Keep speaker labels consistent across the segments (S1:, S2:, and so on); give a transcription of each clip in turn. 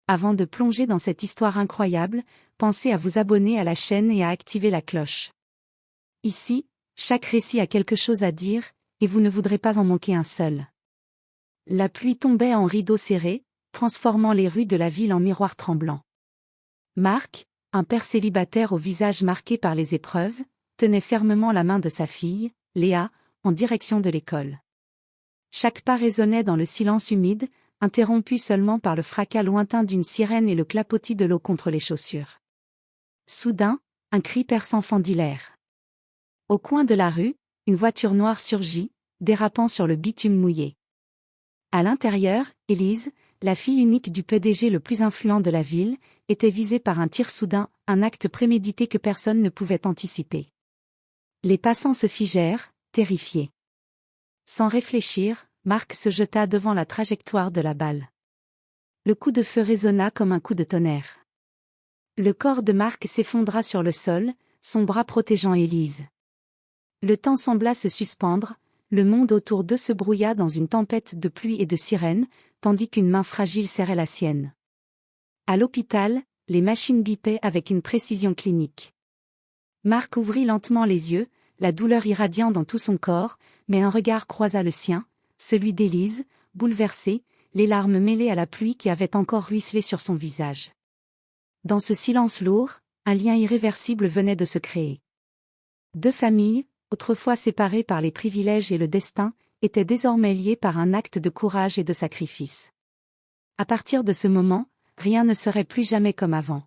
S1: avant de plonger dans cette histoire incroyable, pensez à vous abonner à la chaîne et à activer la cloche. Ici, chaque récit a quelque chose à dire, et vous ne voudrez pas en manquer un seul. La pluie tombait en rideaux serrés, transformant les rues de la ville en miroirs tremblants. Marc, un père célibataire au visage marqué par les épreuves, tenait fermement la main de sa fille, Léa, en direction de l'école. Chaque pas résonnait dans le silence humide, interrompu seulement par le fracas lointain d'une sirène et le clapotis de l'eau contre les chaussures. Soudain, un cri perçant fendit l'air. Au coin de la rue, une voiture noire surgit, dérapant sur le bitume mouillé. À l'intérieur, Élise, la fille unique du PDG le plus influent de la ville, était visée par un tir soudain, un acte prémédité que personne ne pouvait anticiper. Les passants se figèrent, terrifiés. Sans réfléchir, Marc se jeta devant la trajectoire de la balle. Le coup de feu résonna comme un coup de tonnerre. Le corps de Marc s'effondra sur le sol, son bras protégeant Élise. Le temps sembla se suspendre, le monde autour d'eux se brouilla dans une tempête de pluie et de sirènes, tandis qu'une main fragile serrait la sienne. À l'hôpital, les machines bipaient avec une précision clinique. Marc ouvrit lentement les yeux, la douleur irradiant dans tout son corps, mais un regard croisa le sien, celui d'Élise, bouleversée, les larmes mêlées à la pluie qui avait encore ruisselé sur son visage. Dans ce silence lourd, un lien irréversible venait de se créer. Deux familles, autrefois séparées par les privilèges et le destin, étaient désormais liées par un acte de courage et de sacrifice. À partir de ce moment, rien ne serait plus jamais comme avant.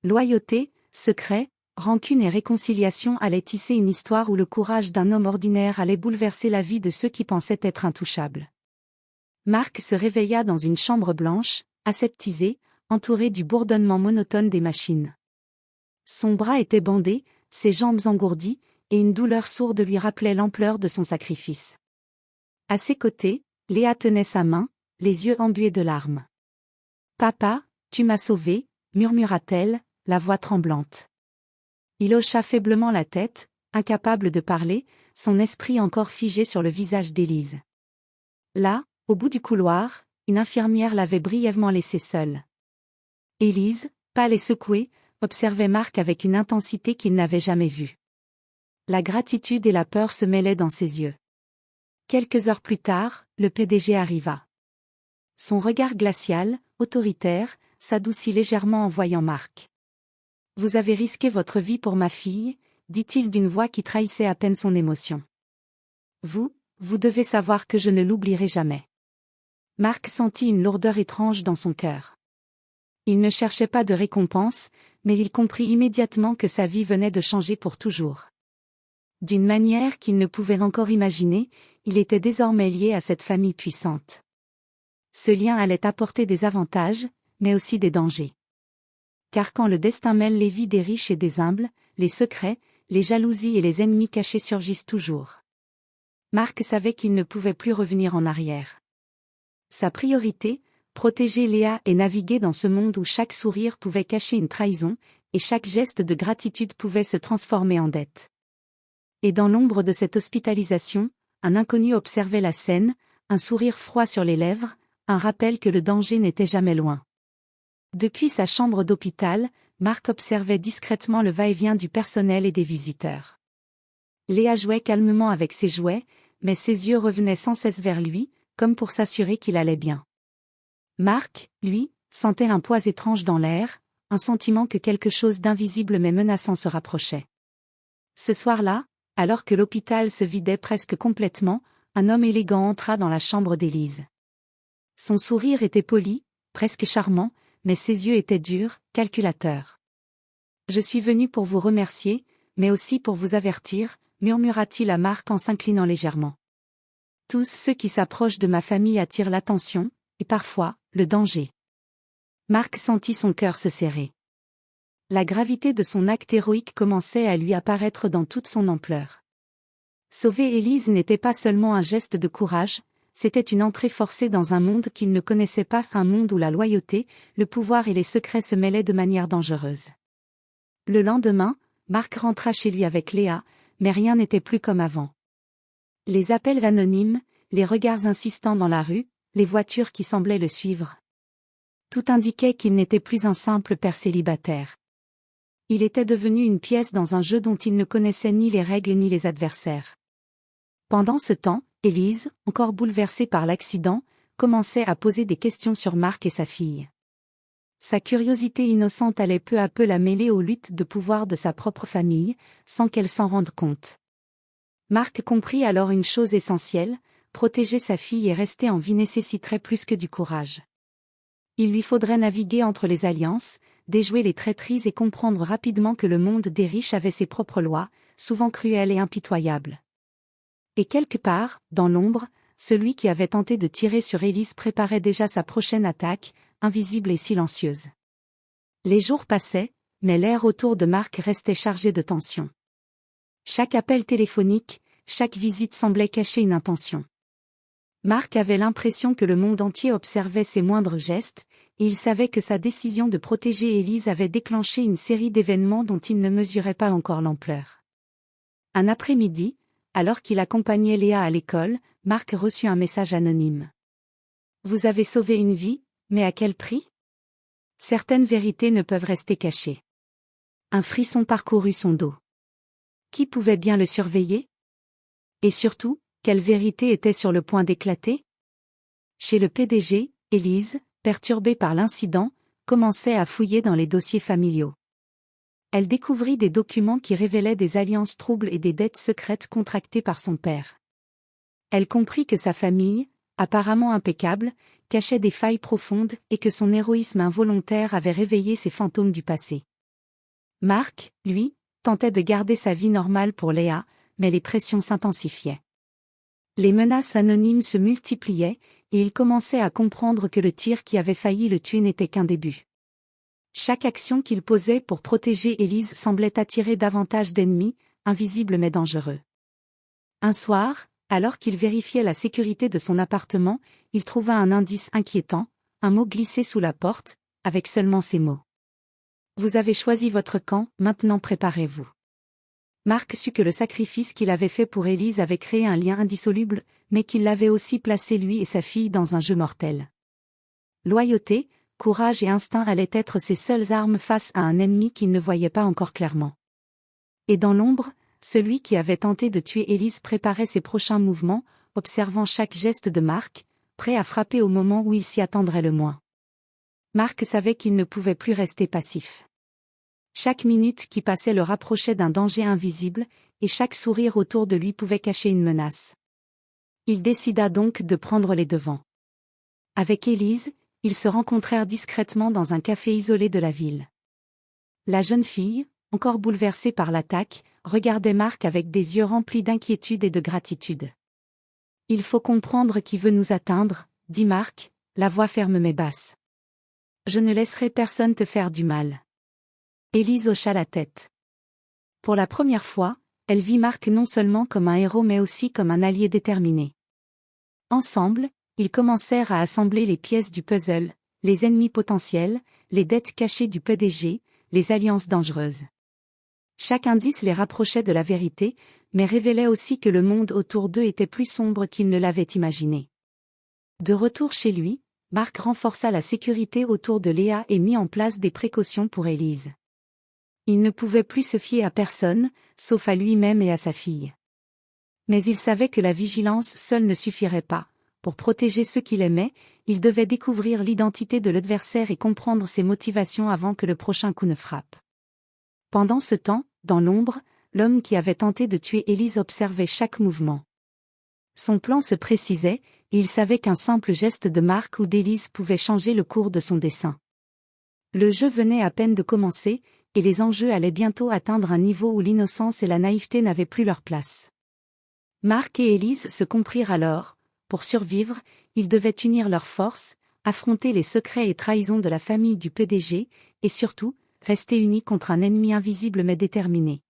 S1: Loyauté, secret, rancune et réconciliation allaient tisser une histoire où le courage d'un homme ordinaire allait bouleverser la vie de ceux qui pensaient être intouchables. Marc se réveilla dans une chambre blanche, aseptisée, entourée du bourdonnement monotone des machines. Son bras était bandé, ses jambes engourdies, et une douleur sourde lui rappelait l'ampleur de son sacrifice. À ses côtés, Léa tenait sa main, les yeux embués de larmes. « Papa, tu m'as sauvé » murmura-t-elle, la voix tremblante. Il hocha faiblement la tête, incapable de parler, son esprit encore figé sur le visage d'Élise. Là, au bout du couloir, une infirmière l'avait brièvement laissée seule. Élise, pâle et secouée, observait Marc avec une intensité qu'il n'avait jamais vue. La gratitude et la peur se mêlaient dans ses yeux. Quelques heures plus tard, le PDG arriva. Son regard glacial, autoritaire, s'adoucit légèrement en voyant Marc. « Vous avez risqué votre vie pour ma fille » dit-il d'une voix qui trahissait à peine son émotion. « Vous devez savoir que je ne l'oublierai jamais. » Marc sentit une lourdeur étrange dans son cœur. Il ne cherchait pas de récompense, mais il comprit immédiatement que sa vie venait de changer pour toujours. D'une manière qu'il ne pouvait encore imaginer, il était désormais lié à cette famille puissante. Ce lien allait apporter des avantages, mais aussi des dangers. Car quand le destin mêle les vies des riches et des humbles, les secrets, les jalousies et les ennemis cachés surgissent toujours. Marc savait qu'il ne pouvait plus revenir en arrière. Sa priorité, protéger Léa et naviguer dans ce monde où chaque sourire pouvait cacher une trahison, et chaque geste de gratitude pouvait se transformer en dette. Et dans l'ombre de cette hospitalisation, un inconnu observait la scène, un sourire froid sur les lèvres, un rappel que le danger n'était jamais loin. Depuis sa chambre d'hôpital, Marc observait discrètement le va-et-vient du personnel et des visiteurs. Léa jouait calmement avec ses jouets, mais ses yeux revenaient sans cesse vers lui, comme pour s'assurer qu'il allait bien. Marc, lui, sentait un poids étrange dans l'air, un sentiment que quelque chose d'invisible mais menaçant se rapprochait. Ce soir-là, alors que l'hôpital se vidait presque complètement, un homme élégant entra dans la chambre d'Élise. Son sourire était poli, presque charmant, mais ses yeux étaient durs, calculateurs. « Je suis venu pour vous remercier, mais aussi pour vous avertir » murmura-t-il à Marc en s'inclinant légèrement. « Tous ceux qui s'approchent de ma famille attirent l'attention, et parfois, le danger. » Marc sentit son cœur se serrer. La gravité de son acte héroïque commençait à lui apparaître dans toute son ampleur. Sauver Élise n'était pas seulement un geste de courage, c'était une entrée forcée dans un monde qu'il ne connaissait pas, un monde où la loyauté, le pouvoir et les secrets se mêlaient de manière dangereuse. Le lendemain, Marc rentra chez lui avec Léa, mais rien n'était plus comme avant. Les appels anonymes, les regards insistants dans la rue, les voitures qui semblaient le suivre. Tout indiquait qu'il n'était plus un simple père célibataire. Il était devenu une pièce dans un jeu dont il ne connaissait ni les règles ni les adversaires. Pendant ce temps, Élise, encore bouleversée par l'accident, commençait à poser des questions sur Marc et sa fille. Sa curiosité innocente allait peu à peu la mêler aux luttes de pouvoir de sa propre famille, sans qu'elle s'en rende compte. Marc comprit alors une chose essentielle, protéger sa fille et rester en vie nécessiterait plus que du courage. Il lui faudrait naviguer entre les alliances, déjouer les traîtrises et comprendre rapidement que le monde des riches avait ses propres lois, souvent cruelles et impitoyables. Et quelque part, dans l'ombre, celui qui avait tenté de tirer sur Élise préparait déjà sa prochaine attaque, invisible et silencieuse. Les jours passaient, mais l'air autour de Marc restait chargé de tension. Chaque appel téléphonique, chaque visite semblait cacher une intention. Marc avait l'impression que le monde entier observait ses moindres gestes, et il savait que sa décision de protéger Élise avait déclenché une série d'événements dont il ne mesurait pas encore l'ampleur. Un après-midi, alors qu'il accompagnait Léa à l'école, Marc reçut un message anonyme. « Vous avez sauvé une vie, mais à quel prix ? Certaines vérités ne peuvent rester cachées. » Un frisson parcourut son dos. Qui pouvait bien le surveiller ? Et surtout, quelle vérité était sur le point d'éclater ? Chez le PDG, Élise, perturbée par l'incident, commençait à fouiller dans les dossiers familiaux. Elle découvrit des documents qui révélaient des alliances troubles et des dettes secrètes contractées par son père. Elle comprit que sa famille, apparemment impeccable, cachait des failles profondes et que son héroïsme involontaire avait réveillé ses fantômes du passé. Marc, lui, tentait de garder sa vie normale pour Léa, mais les pressions s'intensifiaient. Les menaces anonymes se multipliaient, et il commençait à comprendre que le tir qui avait failli le tuer n'était qu'un début. Chaque action qu'il posait pour protéger Élise semblait attirer davantage d'ennemis, invisibles mais dangereux. Un soir, alors qu'il vérifiait la sécurité de son appartement, il trouva un indice inquiétant, un mot glissé sous la porte, avec seulement ces mots. « Vous avez choisi votre camp, maintenant préparez-vous. » Marc sut que le sacrifice qu'il avait fait pour Élise avait créé un lien indissoluble, mais qu'il l'avait aussi placé lui et sa fille dans un jeu mortel. Loyauté, courage et instinct allaient être ses seules armes face à un ennemi qu'il ne voyait pas encore clairement. Et dans l'ombre, celui qui avait tenté de tuer Élise préparait ses prochains mouvements, observant chaque geste de Marc, prêt à frapper au moment où il s'y attendrait le moins. Marc savait qu'il ne pouvait plus rester passif. Chaque minute qui passait le rapprochait d'un danger invisible, et chaque sourire autour de lui pouvait cacher une menace. Il décida donc de prendre les devants. Avec Élise, ils se rencontrèrent discrètement dans un café isolé de la ville. La jeune fille, encore bouleversée par l'attaque, regardait Marc avec des yeux remplis d'inquiétude et de gratitude. « Il faut comprendre qui veut nous atteindre, » dit Marc, la voix ferme mais basse. « Je ne laisserai personne te faire du mal. » Élise hocha la tête. Pour la première fois, elle vit Marc non seulement comme un héros mais aussi comme un allié déterminé. Ensemble, ils commencèrent à assembler les pièces du puzzle, les ennemis potentiels, les dettes cachées du PDG, les alliances dangereuses. Chaque indice les rapprochait de la vérité, mais révélait aussi que le monde autour d'eux était plus sombre qu'ils ne l'avaient imaginé. De retour chez lui, Marc renforça la sécurité autour de Léa et mit en place des précautions pour Élise. Il ne pouvait plus se fier à personne, sauf à lui-même et à sa fille. Mais il savait que la vigilance seule ne suffirait pas. Pour protéger ceux qu'il aimait, il devait découvrir l'identité de l'adversaire et comprendre ses motivations avant que le prochain coup ne frappe. Pendant ce temps, dans l'ombre, l'homme qui avait tenté de tuer Élise observait chaque mouvement. Son plan se précisait, et il savait qu'un simple geste de Marc ou d'Élise pouvait changer le cours de son dessein. Le jeu venait à peine de commencer, et les enjeux allaient bientôt atteindre un niveau où l'innocence et la naïveté n'avaient plus leur place. Marc et Élise se comprirent alors. Pour survivre, ils devaient unir leurs forces, affronter les secrets et trahisons de la famille du PDG, et surtout, rester unis contre un ennemi invisible mais déterminé.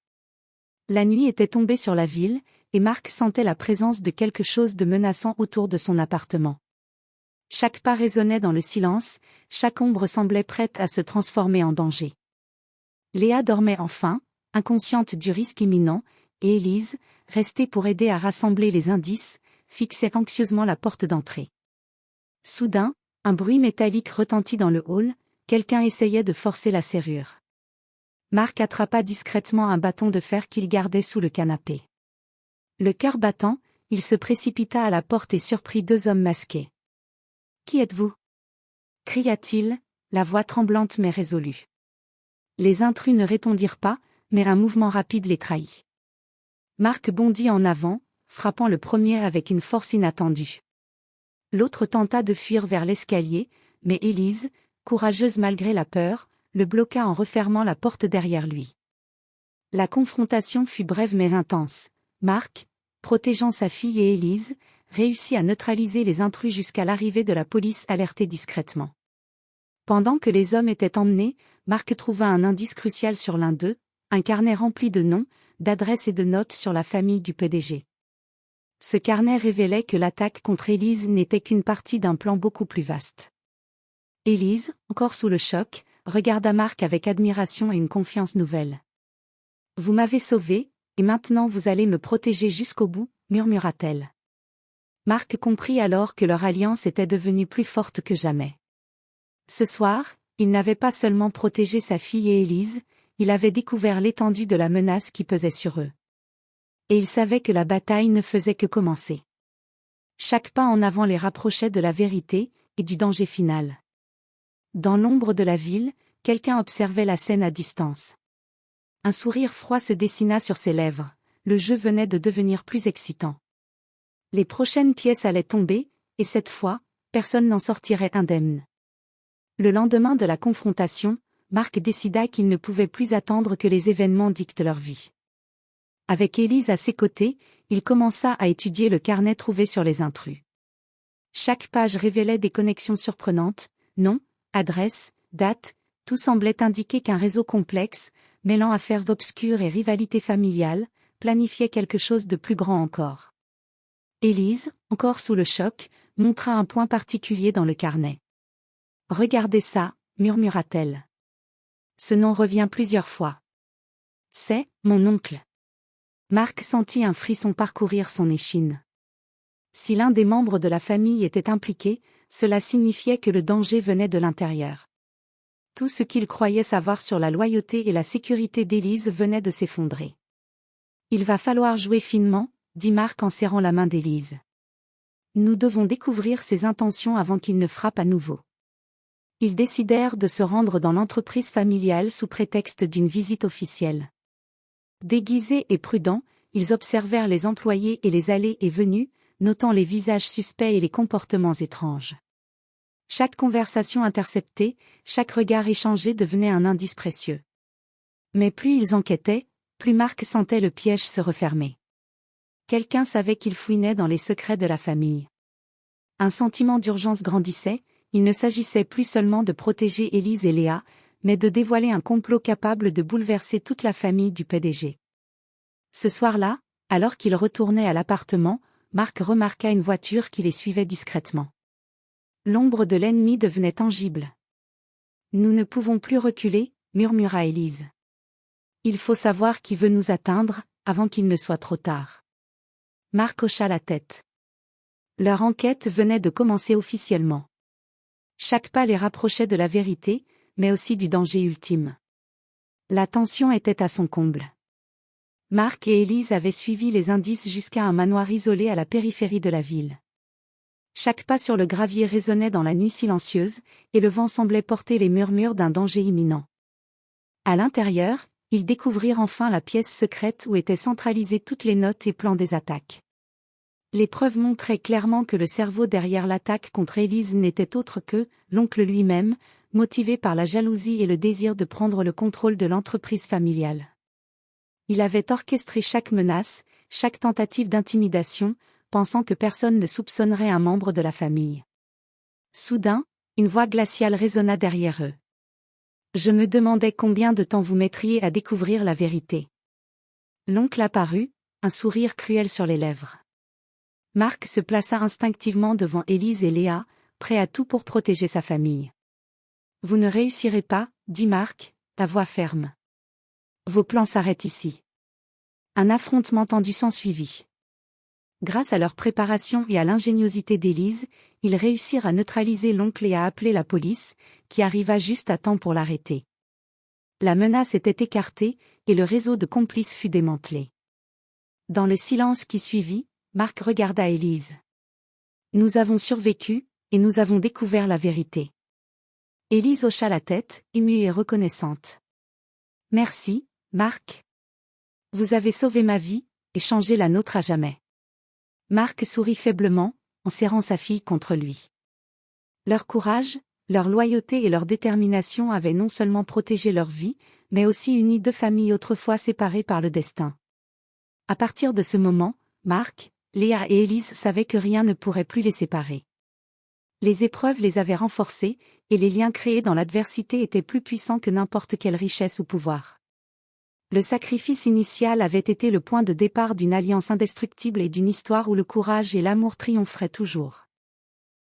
S1: La nuit était tombée sur la ville, et Marc sentait la présence de quelque chose de menaçant autour de son appartement. Chaque pas résonnait dans le silence, chaque ombre semblait prête à se transformer en danger. Léa dormait enfin, inconsciente du risque imminent, et Élise, restée pour aider à rassembler les indices, fixait anxieusement la porte d'entrée. Soudain, Un bruit métallique retentit dans le hall, quelqu'un essayait de forcer la serrure. Mark attrapa discrètement un bâton de fer qu'il gardait sous le canapé. Le cœur battant, il se précipita à la porte et surprit 2 hommes masqués. « Qui êtes-vous » cria-t-il, la voix tremblante mais résolue. Les intrus ne répondirent pas, mais un mouvement rapide les trahit. Mark bondit en avant, frappant le premier avec une force inattendue. L'autre tenta de fuir vers l'escalier, mais Élise, courageuse malgré la peur, le bloqua en refermant la porte derrière lui. La confrontation fut brève mais intense. Mark, protégeant sa fille et Élise, réussit à neutraliser les intrus jusqu'à l'arrivée de la police alertée discrètement. Pendant que les hommes étaient emmenés, Mark trouva un indice crucial sur l'un d'eux, un carnet rempli de noms, d'adresses et de notes sur la famille du PDG. Ce carnet révélait que l'attaque contre Élise n'était qu'une partie d'un plan beaucoup plus vaste. Élise, encore sous le choc, regarda Mark avec admiration et une confiance nouvelle. « Vous m'avez sauvé, et maintenant vous allez me protéger jusqu'au bout, murmura-t-elle. Mark comprit alors que leur alliance était devenue plus forte que jamais. Ce soir, il n'avait pas seulement protégé sa fille et Élise, il avait découvert l'étendue de la menace qui pesait sur eux. Et il savait que la bataille ne faisait que commencer. Chaque pas en avant les rapprochait de la vérité et du danger final. Dans l'ombre de la ville, quelqu'un observait la scène à distance. Un sourire froid se dessina sur ses lèvres, le jeu venait de devenir plus excitant. Les prochaines pièces allaient tomber, et cette fois, personne n'en sortirait indemne. Le lendemain de la confrontation, Mark décida qu'il ne pouvait plus attendre que les événements dictent leur vie. Avec Élise à ses côtés, il commença à étudier le carnet trouvé sur les intrus. Chaque page révélait des connexions surprenantes, noms, adresses, dates, tout semblait indiquer qu'un réseau complexe, mêlant affaires obscures et rivalités familiales, planifiait quelque chose de plus grand encore. Élise, encore sous le choc, montra un point particulier dans le carnet. « Regardez ça », murmura-t-elle. Ce nom revient plusieurs fois. « C'est mon oncle. » Mark sentit un frisson parcourir son échine. Si l'un des membres de la famille était impliqué, cela signifiait que le danger venait de l'intérieur. Tout ce qu'il croyait savoir sur la loyauté et la sécurité d'Élise venait de s'effondrer. « Il va falloir jouer finement », dit Mark en serrant la main d'Élise. « Nous devons découvrir ses intentions avant qu'il ne frappe à nouveau. » Ils décidèrent de se rendre dans l'entreprise familiale sous prétexte d'une visite officielle. Déguisés et prudents, ils observèrent les employés et les allées et venues, notant les visages suspects et les comportements étranges. Chaque conversation interceptée, chaque regard échangé devenait un indice précieux. Mais plus ils enquêtaient, plus Mark sentait le piège se refermer. Quelqu'un savait qu'il fouinait dans les secrets de la famille. Un sentiment d'urgence grandissait, il ne s'agissait plus seulement de protéger Élise et Léa, mais de dévoiler un complot capable de bouleverser toute la famille du PDG. Ce soir-là, alors qu'il retournait à l'appartement, Mark remarqua une voiture qui les suivait discrètement. L'ombre de l'ennemi devenait tangible. « Nous ne pouvons plus reculer », murmura Élise. « Il faut savoir qui veut nous atteindre, avant qu'il ne soit trop tard. » Mark hocha la tête. Leur enquête venait de commencer officiellement. Chaque pas les rapprochait de la vérité, mais aussi du danger ultime. La tension était à son comble. Mark et Élise avaient suivi les indices jusqu'à un manoir isolé à la périphérie de la ville. Chaque pas sur le gravier résonnait dans la nuit silencieuse, et le vent semblait porter les murmures d'un danger imminent. À l'intérieur, ils découvrirent enfin la pièce secrète où étaient centralisées toutes les notes et plans des attaques. Les preuves montraient clairement que le cerveau derrière l'attaque contre Élise n'était autre que l'oncle lui-même, motivé par la jalousie et le désir de prendre le contrôle de l'entreprise familiale. Il avait orchestré chaque menace, chaque tentative d'intimidation, pensant que personne ne soupçonnerait un membre de la famille. Soudain, une voix glaciale résonna derrière eux. « Je me demandais combien de temps vous mettriez à découvrir la vérité. » L'oncle apparut, un sourire cruel sur les lèvres. Mark se plaça instinctivement devant Élise et Léa, prêt à tout pour protéger sa famille. « Vous ne réussirez pas, » dit Mark, la voix ferme. « Vos plans s'arrêtent ici. » Un affrontement tendu s'ensuivit. Grâce à leur préparation et à l'ingéniosité d'Élise, ils réussirent à neutraliser l'oncle et à appeler la police, qui arriva juste à temps pour l'arrêter. La menace était écartée, et le réseau de complices fut démantelé. Dans le silence qui suivit, Marc regarda Élise. Nous avons survécu, et nous avons découvert la vérité. Élise hocha la tête, émue et reconnaissante. Merci, Marc. Vous avez sauvé ma vie, et changé la nôtre à jamais. Marc sourit faiblement, en serrant sa fille contre lui. Leur courage, leur loyauté et leur détermination avaient non seulement protégé leur vie, mais aussi uni deux familles autrefois séparées par le destin. À partir de ce moment, Marc, Léa et Élise savaient que rien ne pourrait plus les séparer. Les épreuves les avaient renforcés, et les liens créés dans l'adversité étaient plus puissants que n'importe quelle richesse ou pouvoir. Le sacrifice initial avait été le point de départ d'une alliance indestructible et d'une histoire où le courage et l'amour triompheraient toujours.